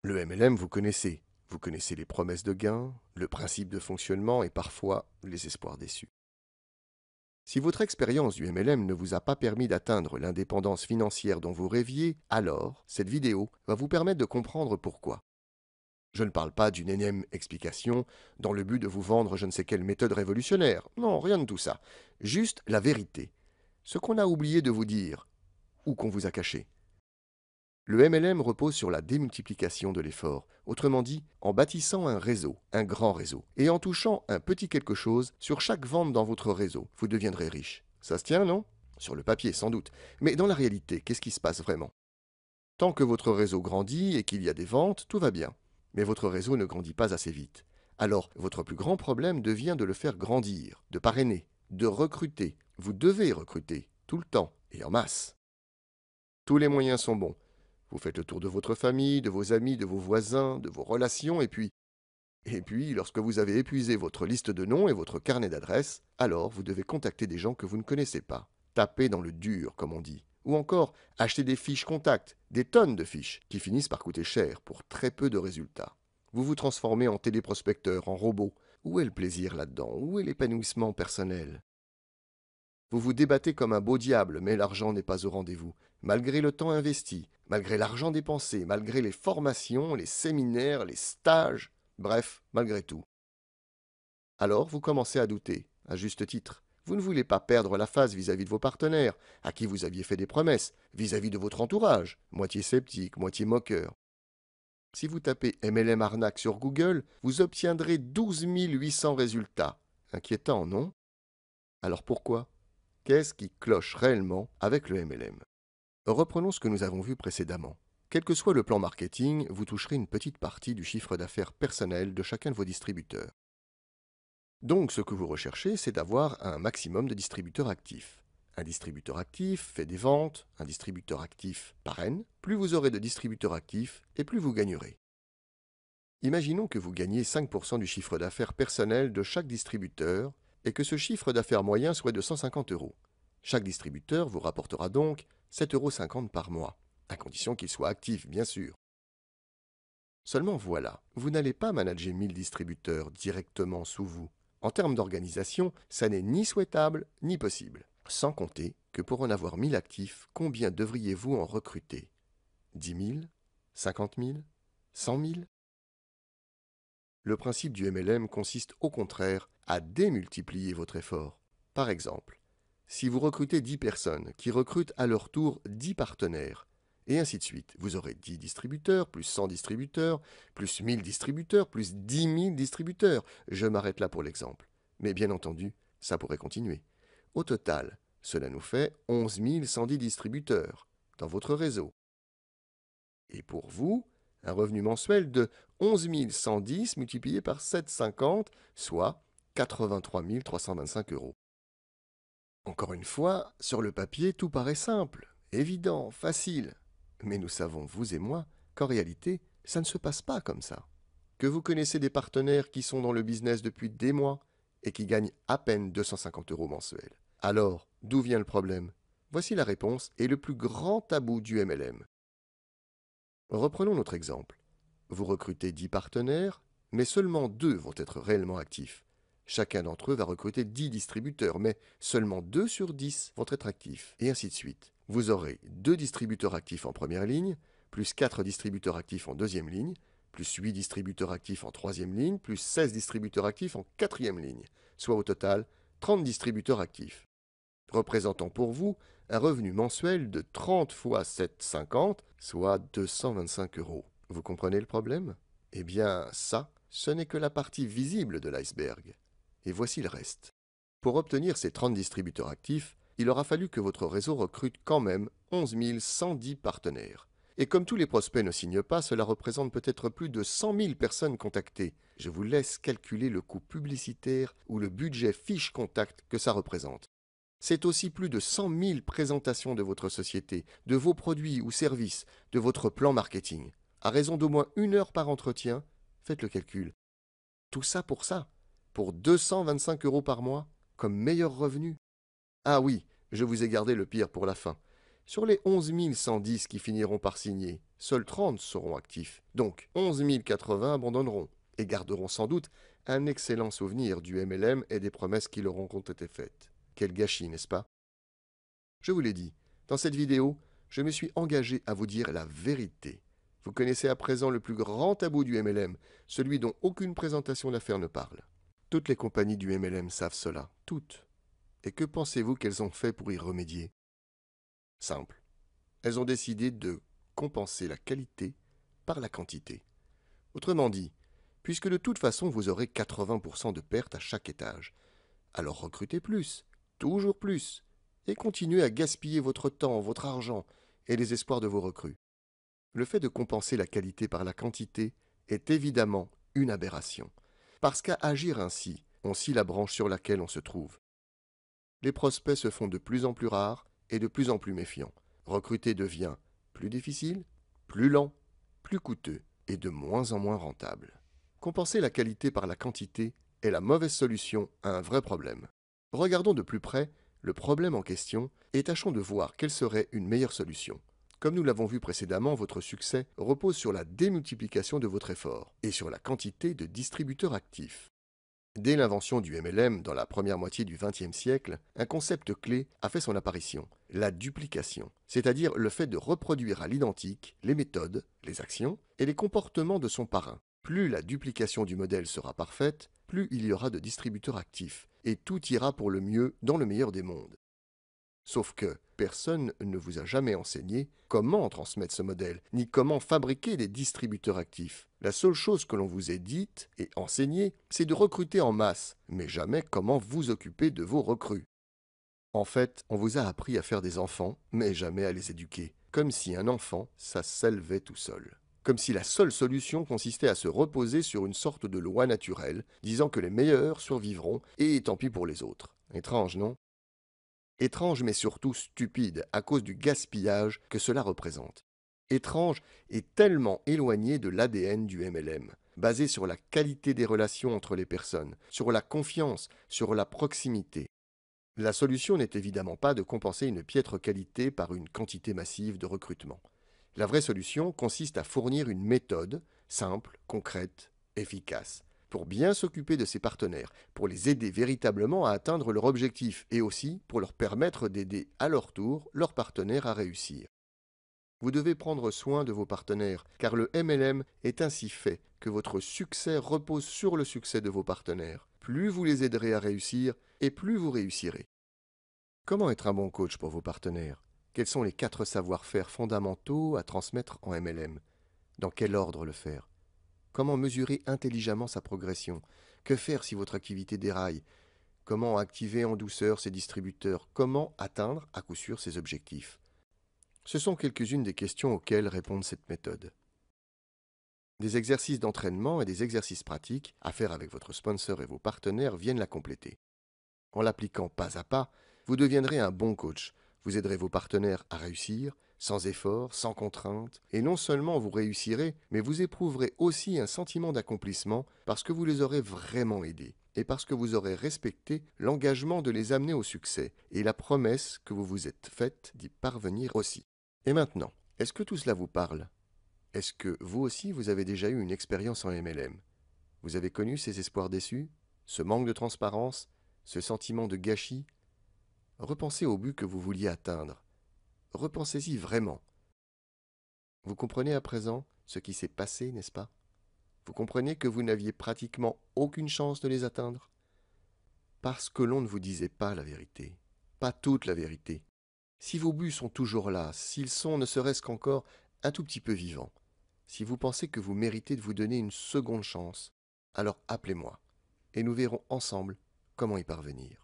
Le MLM, vous connaissez. Vous connaissez les promesses de gains, le principe de fonctionnement et parfois les espoirs déçus. Si votre expérience du MLM ne vous a pas permis d'atteindre l'indépendance financière dont vous rêviez, alors cette vidéo va vous permettre de comprendre pourquoi. Je ne parle pas d'une énième explication dans le but de vous vendre je ne sais quelle méthode révolutionnaire. Non, rien de tout ça. Juste la vérité. Ce qu'on a oublié de vous dire ou qu'on vous a caché. Le MLM repose sur la démultiplication de l'effort, autrement dit, en bâtissant un réseau, un grand réseau, et en touchant un petit quelque chose sur chaque vente dans votre réseau, vous deviendrez riche. Ça se tient, non? Sur le papier, sans doute. Mais dans la réalité, qu'est-ce qui se passe vraiment? Tant que votre réseau grandit et qu'il y a des ventes, tout va bien. Mais votre réseau ne grandit pas assez vite. Alors, votre plus grand problème devient de le faire grandir, de parrainer, de recruter. Vous devez recruter, tout le temps, et en masse. Tous les moyens sont bons. Vous faites le tour de votre famille, de vos amis, de vos voisins, de vos relations, et puis, lorsque vous avez épuisé votre liste de noms et votre carnet d'adresses, alors vous devez contacter des gens que vous ne connaissez pas. Taper dans le dur, comme on dit. Ou encore, acheter des fiches contacts, des tonnes de fiches, qui finissent par coûter cher pour très peu de résultats. Vous vous transformez en téléprospecteur, en robot. Où est le plaisir là-dedans? Où est l'épanouissement personnel? Vous vous débattez comme un beau diable, mais l'argent n'est pas au rendez-vous. Malgré le temps investi, malgré l'argent dépensé, malgré les formations, les séminaires, les stages, bref, malgré tout. Alors vous commencez à douter, à juste titre. Vous ne voulez pas perdre la face vis-à-vis de vos partenaires, à qui vous aviez fait des promesses, vis-à-vis de votre entourage, moitié sceptique, moitié moqueur. Si vous tapez MLM arnaque sur Google, vous obtiendrez 12 800 résultats. Inquiétant, non? Alors pourquoi? Qu'est-ce qui cloche réellement avec le MLM? Reprenons ce que nous avons vu précédemment. Quel que soit le plan marketing, vous toucherez une petite partie du chiffre d'affaires personnel de chacun de vos distributeurs. Donc ce que vous recherchez, c'est d'avoir un maximum de distributeurs actifs. Un distributeur actif fait des ventes, un distributeur actif parraine. Plus vous aurez de distributeurs actifs, et plus vous gagnerez. Imaginons que vous gagnez 5% du chiffre d'affaires personnel de chaque distributeur et que ce chiffre d'affaires moyen soit de 150 euros. Chaque distributeur vous rapportera donc 7,50 € par mois, à condition qu'il soit actif, bien sûr. Seulement voilà, vous n'allez pas manager 1000 distributeurs directement sous vous. En termes d'organisation, ça n'est ni souhaitable ni possible. Sans compter que pour en avoir 1000 actifs, combien devriez-vous en recruter? 10 000? 50 000? 100 000? Le principe du MLM consiste au contraire à démultiplier votre effort. Par exemple, si vous recrutez 10 personnes qui recrutent à leur tour 10 partenaires, et ainsi de suite, vous aurez 10 distributeurs, plus 100 distributeurs, plus 1000 distributeurs, plus 10 000 distributeurs. Je m'arrête là pour l'exemple. Mais bien entendu, ça pourrait continuer. Au total, cela nous fait 11 110 distributeurs dans votre réseau. Et pour vous, un revenu mensuel de 11 110 multiplié par 7,50, soit 83 325 euros. Encore une fois, sur le papier, tout paraît simple, évident, facile. Mais nous savons, vous et moi, qu'en réalité, ça ne se passe pas comme ça. Que vous connaissez des partenaires qui sont dans le business depuis des mois et qui gagnent à peine 250 euros mensuels. Alors, d'où vient le problème? Voici la réponse et le plus grand tabou du MLM. Reprenons notre exemple. Vous recrutez 10 partenaires, mais seulement 2 vont être réellement actifs. Chacun d'entre eux va recruter 10 distributeurs, mais seulement 2 sur 10 vont être actifs, et ainsi de suite. Vous aurez 2 distributeurs actifs en première ligne, plus 4 distributeurs actifs en deuxième ligne, plus 8 distributeurs actifs en troisième ligne, plus 16 distributeurs actifs en quatrième ligne, soit au total 30 distributeurs actifs, représentant pour vous un revenu mensuel de 30 fois 7,50, soit 225 euros. Vous comprenez le problème? Eh bien, ça, ce n'est que la partie visible de l'iceberg. Et voici le reste. Pour obtenir ces 30 distributeurs actifs, il aura fallu que votre réseau recrute quand même 11 110 partenaires. Et comme tous les prospects ne signent pas, cela représente peut-être plus de 100 000 personnes contactées. Je vous laisse calculer le coût publicitaire ou le budget fiche contact que ça représente. C'est aussi plus de 100 000 présentations de votre société, de vos produits ou services, de votre plan marketing. À raison d'au moins 1 heure par entretien, faites le calcul. Tout ça, pour 225 euros par mois, comme meilleur revenu. Ah oui, je vous ai gardé le pire pour la fin. Sur les 11 110 qui finiront par signer, seuls 30 seront actifs. Donc 11 080 abandonneront et garderont sans doute un excellent souvenir du MLM et des promesses qui leur ont été faites. Quel gâchis, n'est-ce pas? Je vous l'ai dit, dans cette vidéo, je me suis engagé à vous dire la vérité. Vous connaissez à présent le plus grand tabou du MLM, celui dont aucune présentation d'affaires ne parle. Toutes les compagnies du MLM savent cela, toutes. Et que pensez-vous qu'elles ont fait pour y remédier? Simple. Elles ont décidé de compenser la qualité par la quantité. Autrement dit, puisque de toute façon vous aurez 80% de pertes à chaque étage, alors recrutez plus, toujours plus, et continuez à gaspiller votre temps, votre argent et les espoirs de vos recrues. Le fait de compenser la qualité par la quantité est évidemment une aberration, parce qu'à agir ainsi, on scie la branche sur laquelle on se trouve. Les prospects se font de plus en plus rares et de plus en plus méfiants. Recruter devient plus difficile, plus lent, plus coûteux et de moins en moins rentable. Compenser la qualité par la quantité est la mauvaise solution à un vrai problème. Regardons de plus près le problème en question et tâchons de voir quelle serait une meilleure solution. Comme nous l'avons vu précédemment, votre succès repose sur la démultiplication de votre effort et sur la quantité de distributeurs actifs. Dès l'invention du MLM dans la première moitié du XXe siècle, un concept clé a fait son apparition, la duplication, c'est-à-dire le fait de reproduire à l'identique les méthodes, les actions et les comportements de son parrain. Plus la duplication du modèle sera parfaite, plus il y aura de distributeurs actifs, et tout ira pour le mieux dans le meilleur des mondes. Sauf que personne ne vous a jamais enseigné comment transmettre ce modèle, ni comment fabriquer des distributeurs actifs. La seule chose que l'on vous ait dite et enseignée, c'est de recruter en masse, mais jamais comment vous occuper de vos recrues. En fait, on vous a appris à faire des enfants, mais jamais à les éduquer, comme si un enfant, ça s'élevait tout seul. Comme si la seule solution consistait à se reposer sur une sorte de loi naturelle, disant que les meilleurs survivront, et tant pis pour les autres. Étrange, non? Étrange mais surtout stupide à cause du gaspillage que cela représente. Étrange et tellement éloigné de l'ADN du MLM, basé sur la qualité des relations entre les personnes, sur la confiance, sur la proximité. La solution n'est évidemment pas de compenser une piètre qualité par une quantité massive de recrutement. La vraie solution consiste à fournir une méthode simple, concrète, efficace, pour bien s'occuper de ses partenaires, pour les aider véritablement à atteindre leur objectif et aussi pour leur permettre d'aider à leur tour leurs partenaires à réussir. Vous devez prendre soin de vos partenaires, car le MLM est ainsi fait que votre succès repose sur le succès de vos partenaires. Plus vous les aiderez à réussir, et plus vous réussirez. Comment être un bon coach pour vos partenaires? Quels sont les 4 savoir-faire fondamentaux à transmettre en MLM? Dans quel ordre le faire? Comment mesurer intelligemment sa progression? Que faire si votre activité déraille? Comment activer en douceur ses distributeurs? Comment atteindre à coup sûr ses objectifs? Ce sont quelques-unes des questions auxquelles répond cette méthode. Des exercices d'entraînement et des exercices pratiques à faire avec votre sponsor et vos partenaires viennent la compléter. En l'appliquant pas à pas, vous deviendrez un bon coach. Vous aiderez vos partenaires à réussir, sans effort, sans contrainte, et non seulement vous réussirez, mais vous éprouverez aussi un sentiment d'accomplissement parce que vous les aurez vraiment aidés, et parce que vous aurez respecté l'engagement de les amener au succès, et la promesse que vous vous êtes faite d'y parvenir aussi. Et maintenant, est-ce que tout cela vous parle? Est-ce que vous aussi vous avez déjà eu une expérience en MLM? Vous avez connu ces espoirs déçus? Ce manque de transparence? Ce sentiment de gâchis? Repensez au but que vous vouliez atteindre. Repensez-y vraiment. Vous comprenez à présent ce qui s'est passé, n'est-ce pas? Vous comprenez que vous n'aviez pratiquement aucune chance de les atteindre? Parce que l'on ne vous disait pas la vérité. Pas toute la vérité. Si vos buts sont toujours là, s'ils sont ne serait-ce qu'encore un tout petit peu vivants, si vous pensez que vous méritez de vous donner une seconde chance, alors appelez-moi et nous verrons ensemble comment y parvenir.